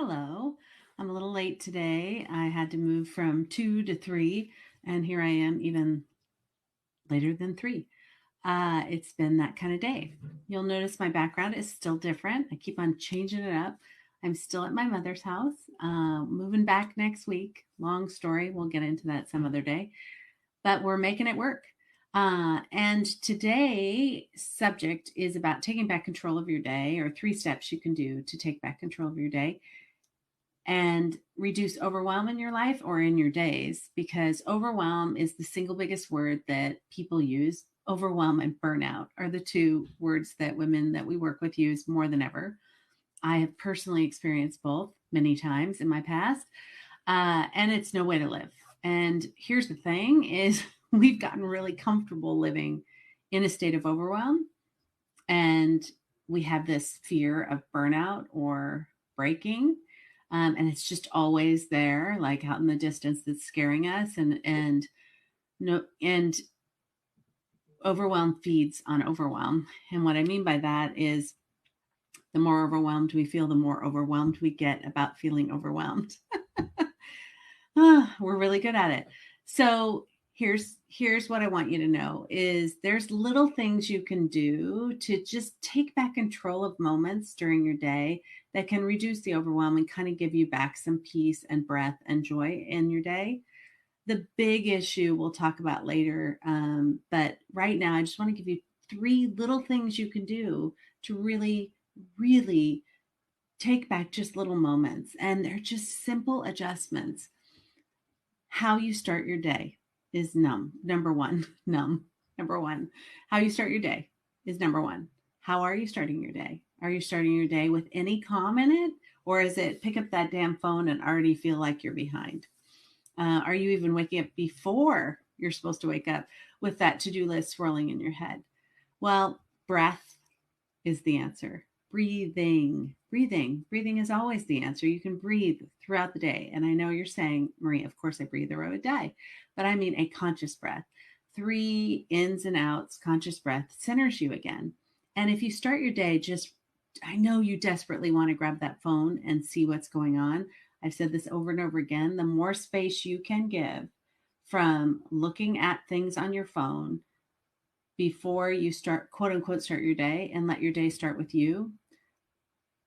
Hello. I'm a little late today. I had to move from 2 to 3, and here I am even later than 3. It's been that kind of day. You'll notice my background is still different. I keep on changing it up. I'm still at my mother's house, moving back next week. Long story. We'll get into that some other day, but we're making it work. And today's subject is about taking back control of your day, or 3 steps you can do to take back control of your day and reduce overwhelm in your life or in your days, because overwhelm is the single biggest word that people use. Overwhelm and burnout are the two words that women that we work with use more than ever. I have personally experienced both many times in my past, and it's no way to live. And here's the thing is we've gotten really comfortable living in a state of overwhelm, and we have this fear of burnout or breaking. And it's just always there, like out in the distance, that's scaring us. And no, and overwhelm feeds on overwhelm. And what I mean by that is, the more overwhelmed we feel, the more overwhelmed we get about feeling overwhelmed. We're really good at it. So here's what I want you to know is there's little things you can do to just take back control of moments during your day that can reduce the overwhelm and kind of give you back some peace and breath and joy in your day. The big issue we'll talk about later, but right now I just want to give you 3 little things you can do to really, really take back just little moments. And they're just simple adjustments. How you start your day is number one. Number one. How you start your day is number one. How are you starting your day? Are you starting your day with any calm in it? Or is it pick up that damn phone and already feel like you're behind? Are you even waking up before you're supposed to wake up with that to-do list swirling in your head? Well, breath is the answer. Breathing is always the answer. You can breathe throughout the day. And I know you're saying, Marie, of course I breathe or I would die, but I mean a conscious breath. 3 ins and outs, conscious breath centers you again. And if you start your day, I know you desperately want to grab that phone and see what's going on. I've said this over and over again. The more space you can give from looking at things on your phone before you start, quote unquote, start your day and let your day start with you,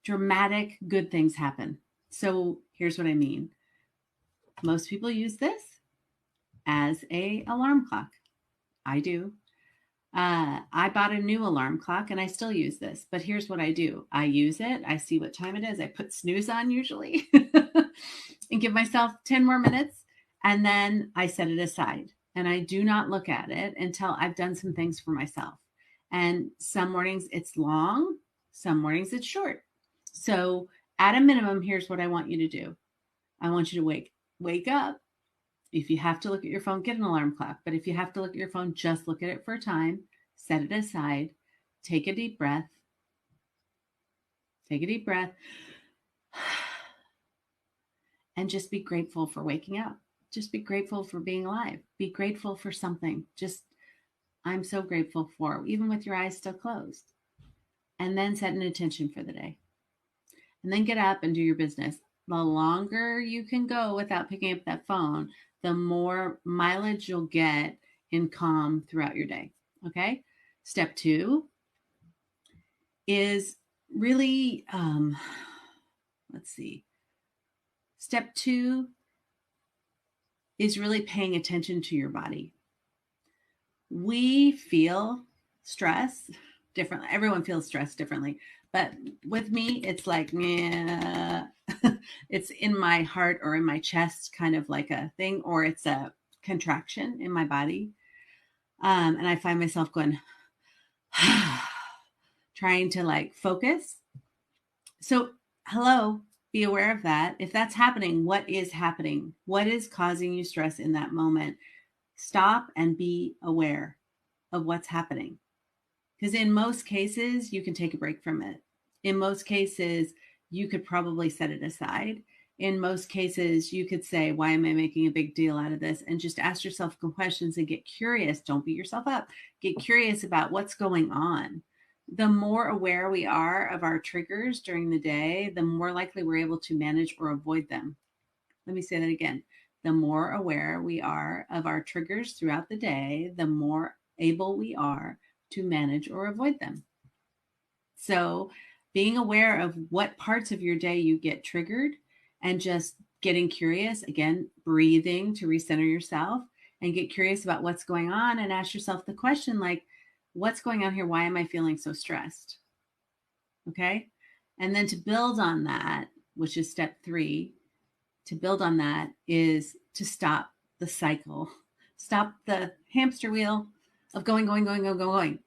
dramatic good things happen. So here's what I mean. Most people use this as a alarm clock. I do. I bought a new alarm clock and I still use this, but here's what I do. I use it. I see what time it is. I put snooze on usually and give myself 10 more minutes. And then I set it aside and I do not look at it until I've done some things for myself. And some mornings it's long, some mornings it's short. So at a minimum, here's what I want you to do. I want you to wake up. If you have to look at your phone, get an alarm clock. But if you have to look at your phone, just look at it for a time, set it aside, take a deep breath. Take a deep breath. And just be grateful for waking up. Just be grateful for being alive. Be grateful for something. I'm so grateful for, even with your eyes still closed. And then set an intention for the day. And then get up and do your business. The longer you can go without picking up that phone, the more mileage you'll get in calm throughout your day. Okay. Step 2 is really, let's see. Step 2 is really paying attention to your body. We feel stress differently. Everyone feels stress differently. But with me, it's like, it's in my heart or in my chest, kind of like a thing, or it's a contraction in my body. And I find myself going, trying to like focus. So, hello, be aware of that. If that's happening, what is happening? What is causing you stress in that moment? Stop and be aware of what's happening. Because in most cases, you can take a break from it. In most cases, you could probably set it aside. In most cases, you could say, why am I making a big deal out of this? And just ask yourself questions and get curious. Don't beat yourself up. Get curious about what's going on. The more aware we are of our triggers during the day, the more likely we're able to manage or avoid them. Let me say that again. The more aware we are of our triggers throughout the day, the more able we are to manage or avoid them. So, being aware of what parts of your day you get triggered and just getting curious, again, breathing to recenter yourself and get curious about what's going on and ask yourself the question like, what's going on here? Why am I feeling so stressed? Okay. And then to build on that, which is step 3, to build on that is to stop the cycle, stop the hamster wheel of going.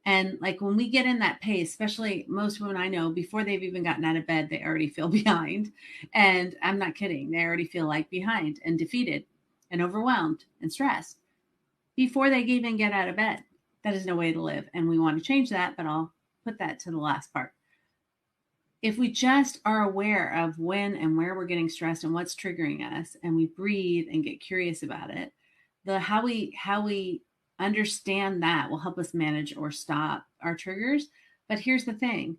And like when we get in that pace, especially most women I know, before they've even gotten out of bed, they already feel behind. And I'm not kidding. They already feel like behind and defeated and overwhelmed and stressed before they even get out of bed. That is no way to live. And we want to change that, but I'll put that to the last part. If we just are aware of when and where we're getting stressed and what's triggering us, and we breathe and get curious about it, the how we understand that will help us manage or stop our triggers. But here's the thing,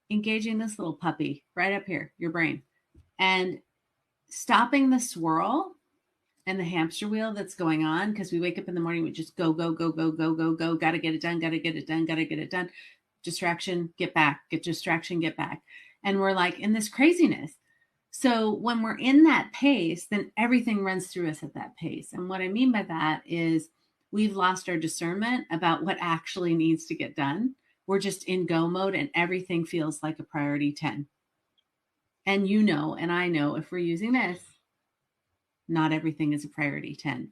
engaging this little puppy right up here, your brain, and stopping the swirl and the hamster wheel that's going on, because we wake up in the morning, we just go, gotta get it done, distraction, get back, get distraction, get back. And we're like in this craziness. So when we're in that pace, then everything runs through us at that pace. And what I mean by that is we've lost our discernment about what actually needs to get done. We're just in go mode and everything feels like a priority 10. And you know, and I know if we're using this, not everything is a priority 10,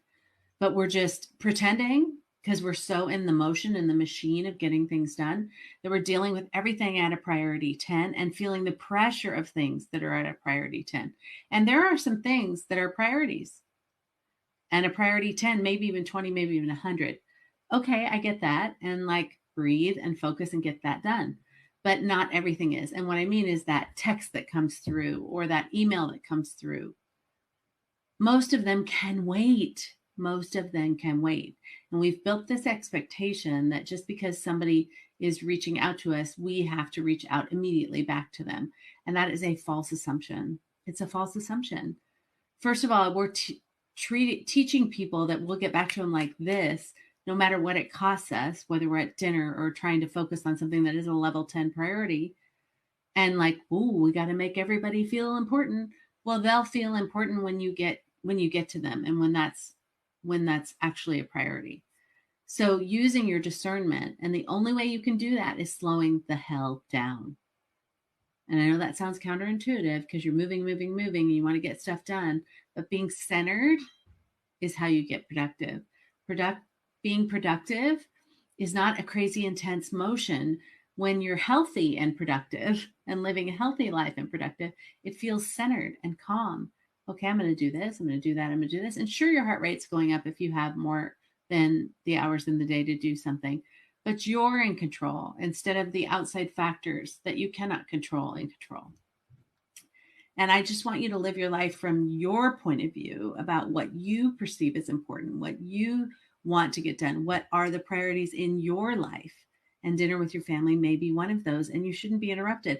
but we're just pretending because we're so in the motion and the machine of getting things done that we're dealing with everything at a priority 10 and feeling the pressure of things that are at a priority 10. And there are some things that are priorities, and a priority 10, maybe even 20, maybe even 100. Okay, I get that. And like breathe and focus and get that done. But not everything is. And what I mean is that text that comes through or that email that comes through, most of them can wait. Most of them can wait. And we've built this expectation that just because somebody is reaching out to us, we have to reach out immediately back to them. And that is a false assumption. It's a false assumption. First of all, we're teaching people that we'll get back to them like this, no matter what it costs us, whether we're at dinner or trying to focus on something that is a level 10 priority. And like, oh, we got to make everybody feel important. Well, they'll feel important when you get to them and when that's actually a priority. So using your discernment, and the only way you can do that is slowing the hell down. And I know that sounds counterintuitive because you're moving, and you want to get stuff done, but being centered is how you get productive. Being productive is not a crazy intense motion. When you're healthy and productive and living a healthy life and productive, it feels centered and calm. Okay, I'm going to do this. I'm going to do that. I'm going to do this. And sure, your heart rate's going up if you have more than the hours in the day to do something, but you're in control instead of the outside factors that you cannot control in control. And I just want you to live your life from your point of view about what you perceive as important, what you want to get done, what are the priorities in your life. And dinner with your family may be one of those, and you shouldn't be interrupted.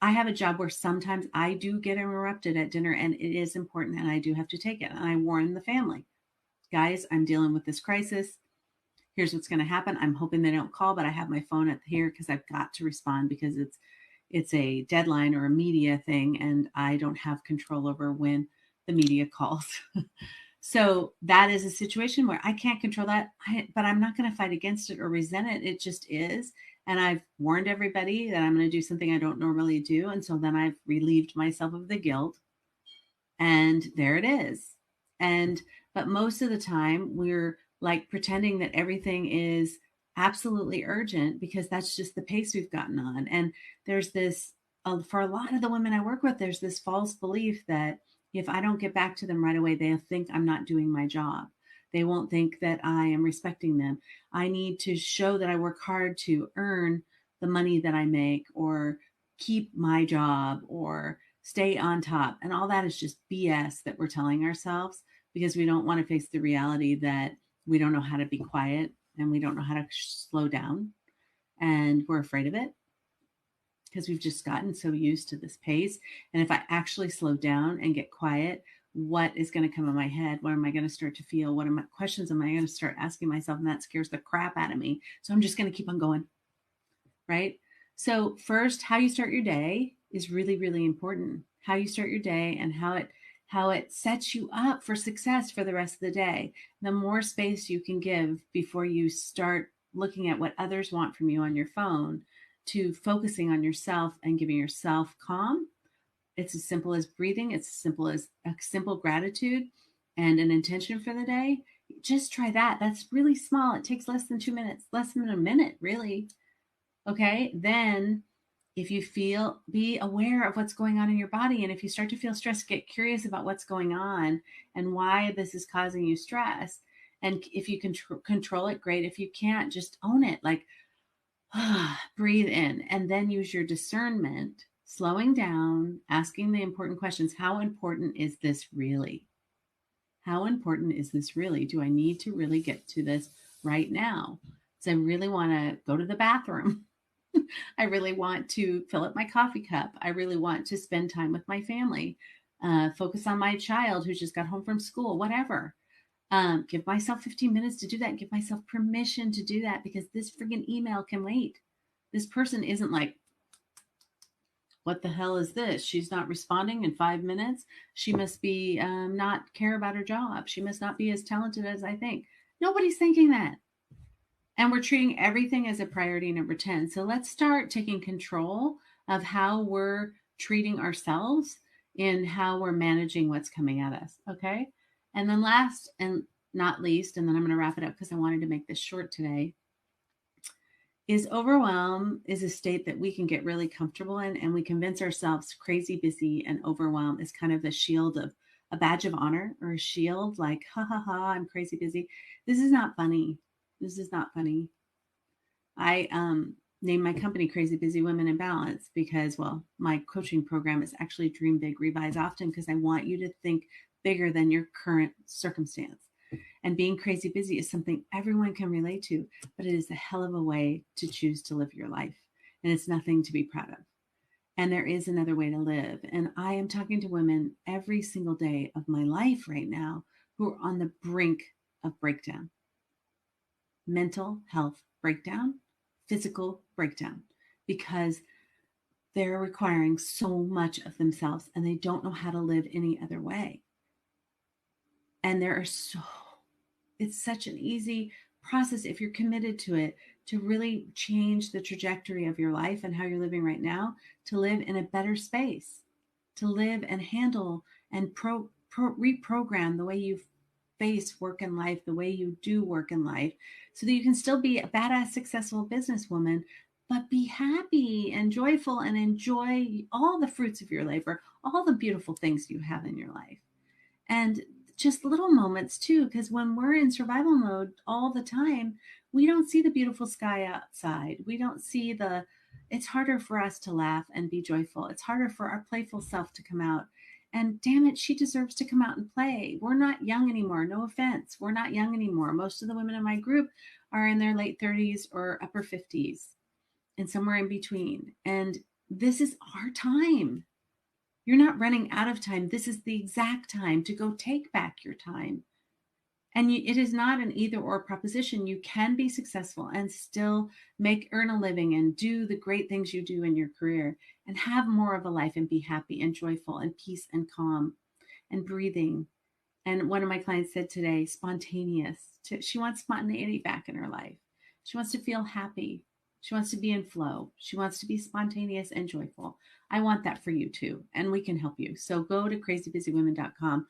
I have a job where sometimes I do get interrupted at dinner, and it is important, and I do have to take it. And I warn the family, guys, I'm dealing with this crisis. Here's what's going to happen. I'm hoping they don't call, but I have my phone at here because I've got to respond because it's a deadline or a media thing, and I don't have control over when the media calls. So that is a situation where I can't control that, but I'm not going to fight against it or resent it. It just is. And I've warned everybody that I'm going to do something I don't normally do. And so then I've relieved myself of the guilt. And there it is. But most of the time we're like pretending that everything is absolutely urgent because that's just the pace we've gotten on. And there's this, for a lot of the women I work with, there's this false belief that if I don't get back to them right away, they'll think I'm not doing my job. They won't think that I am respecting them. I need to show that I work hard to earn the money that I make or keep my job or stay on top. And all that is just BS that we're telling ourselves because we don't want to face the reality that we don't know how to be quiet and we don't know how to slow down and we're afraid of it because we've just gotten so used to this pace. And if I actually slow down and get quiet, what is going to come in my head? What am I going to start to feel? What questions am I going to start asking myself? And that scares the crap out of me. So I'm just going to keep on going, right? So first, how you start your day is really, really important. How you start your day and how it sets you up for success for the rest of the day. The more space you can give before you start looking at what others want from you on your phone to focusing on yourself and giving yourself calm. It's as simple as breathing. It's as simple as a simple gratitude and an intention for the day. Just try that. That's really small. It takes less than 2 minutes, less than a minute, really. Okay. Then if you feel, be aware of what's going on in your body. And if you start to feel stressed, get curious about what's going on and why this is causing you stress. And if you can control it, great. If you can't, just own it. Like, breathe in and then use your discernment, slowing down, asking the important questions. How important is this really? How important is this really? Do I need to really get to this right now? So I really want to go to the bathroom. I really want to fill up my coffee cup. I really want to spend time with my family, focus on my child who just got home from school, whatever. Give myself 15 minutes to do that. Give myself permission to do that because this friggin' email can wait. This person isn't like, what the hell is this? She's not responding in 5 minutes. She must be not care about her job. She must not be as talented as I think. Nobody's thinking that. And we're treating everything as a priority number 10. So let's start taking control of how we're treating ourselves and how we're managing what's coming at us. Okay. And then last and not least, and then I'm going to wrap it up because I wanted to make this short today, is overwhelm is a state that we can get really comfortable in, and we convince ourselves crazy busy and overwhelm is kind of a shield of a badge of honor or a shield like, ha ha ha, I'm crazy busy. This is not funny. This is not funny. I named my company Crazy Busy Women in Balance because, well, my coaching program is actually Dream Big, Revise Often, because I want you to think bigger than your current circumstance. And being crazy busy is something everyone can relate to, but it is a hell of a way to choose to live your life. And it's nothing to be proud of. And there is another way to live. And I am talking to women every single day of my life right now who are on the brink of breakdown. Mental health breakdown, physical breakdown, because they're requiring so much of themselves and they don't know how to live any other way. And it's such an easy process if you're committed to it to really change the trajectory of your life and how you're living right now, to live in a better space, to live and handle and reprogram the way you face work in life, the way you do work in life, so that you can still be a badass, successful businesswoman, but be happy and joyful and enjoy all the fruits of your labor, all the beautiful things you have in your life. And just little moments too, because when we're in survival mode all the time, we don't see the beautiful sky outside. We don't see it's harder for us to laugh and be joyful. It's harder for our playful self to come out. And damn it, she deserves to come out and play. We're not young anymore. No offense. We're not young anymore. Most of the women in my group are in their late 30s or upper 50s and somewhere in between. And this is our time. You're not running out of time. This is the exact time to go take back your time. And it is not an either or proposition. You can be successful and still earn a living and do the great things you do in your career and have more of a life and be happy and joyful and peace and calm and breathing. And one of my clients said today, spontaneous. She wants spontaneity back in her life. She wants to feel happy. She wants to be in flow. She wants to be spontaneous and joyful. I want that for you too. And we can help you. So go to crazybusywomen.com.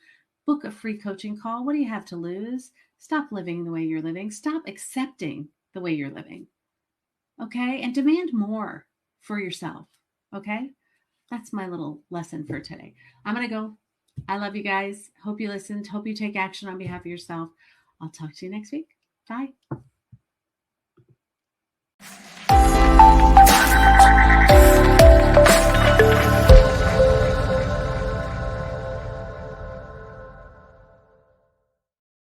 Book a free coaching call. What do you have to lose? Stop living the way you're living. Stop accepting the way you're living. Okay? And demand more for yourself. Okay? That's my little lesson for today. I'm going to go. I love you guys. Hope you listened. Hope you take action on behalf of yourself. I'll talk to you next week. Bye.